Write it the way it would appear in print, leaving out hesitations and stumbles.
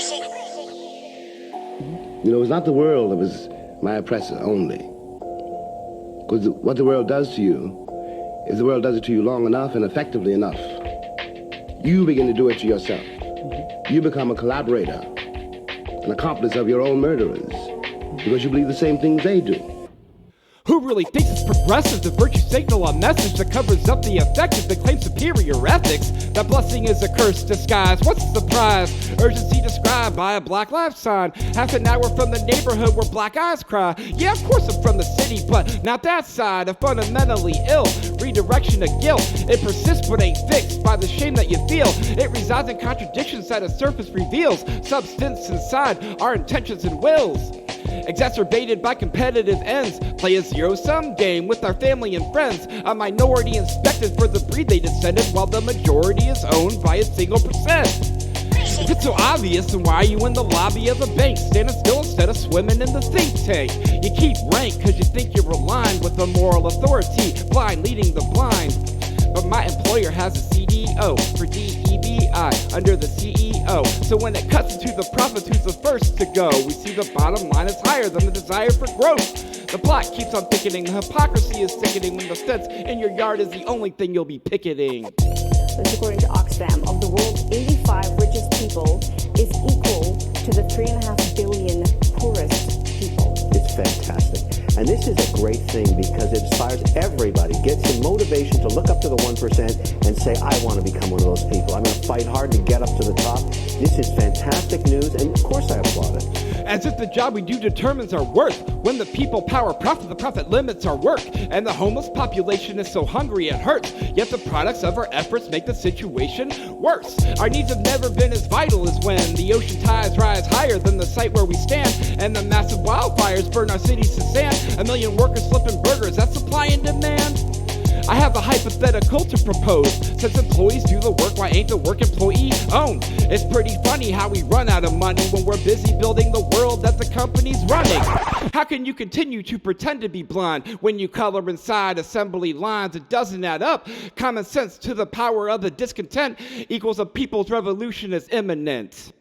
You know, it's not the world that was my oppressor only. Because what the world does to you, if the world does it to you long enough and effectively enough, you begin to do it to yourself. You become a collaborator, an accomplice of your own murderers, because you believe the same things they do. Who really thinks it's progressive to virtue signal a message that covers up the effective that claims superior ethics? That blessing is a curse disguised. What's the surprise? Urgency described by a Black Lives sign. Half an hour from the neighborhood where black eyes cry. Yeah, of course I'm from the city, but not that side. I'm fundamentally ill. Redirection of guilt. It persists but ain't fixed by the shame that you feel. It resides in contradictions that a surface reveals. Substance inside our intentions and wills. Exacerbated by competitive ends. Play a zero-sum game with our family and friends. A minority inspected for the breed they descended, while the majority is owned by a single percent. If it's so obvious, then why are you in the lobby of a bank, standing still instead of swimming in the think tank? You keep rank cause you think you're aligned with a moral authority, blind leading the blind. But my employer has a CDO for DEBI under the CEO. So when it cuts into the profits, who's the first to go? We see the bottom line is higher than the desire for growth. The plot keeps on thickening. The hypocrisy is sickening when the fence in your yard is the only thing you'll be picketing. This according to Oxfam. Of the world's 85 richest people is equal to the 3.5 billion poorest people. It's fantastic. And this is a great thing because it inspires everybody, gets some motivation to look up to the 1% and say, I want to become one of those people. I'm going to fight hard to get up to the top. This is fantastic news, and of course I applaud it. As if the job we do determines our worth. When the people power profit, the profit limits our work. And the homeless population is so hungry it hurts. Yet the products of our efforts make the situation worse. Our needs have never been as vital as when the ocean tides rise higher than the site where we stand. And the massive wildfires burn our cities to sand. 1 million workers flipping burgers, that's supply and demand. I have a hypothetical to propose. Since employees do the work, why ain't the work employee owned? It's pretty funny how we run out of money when we're busy building the world that the company's running. How can you continue to pretend to be blind when you color inside assembly lines? It doesn't add up. Common sense to the power of the discontent equals a people's revolution is imminent.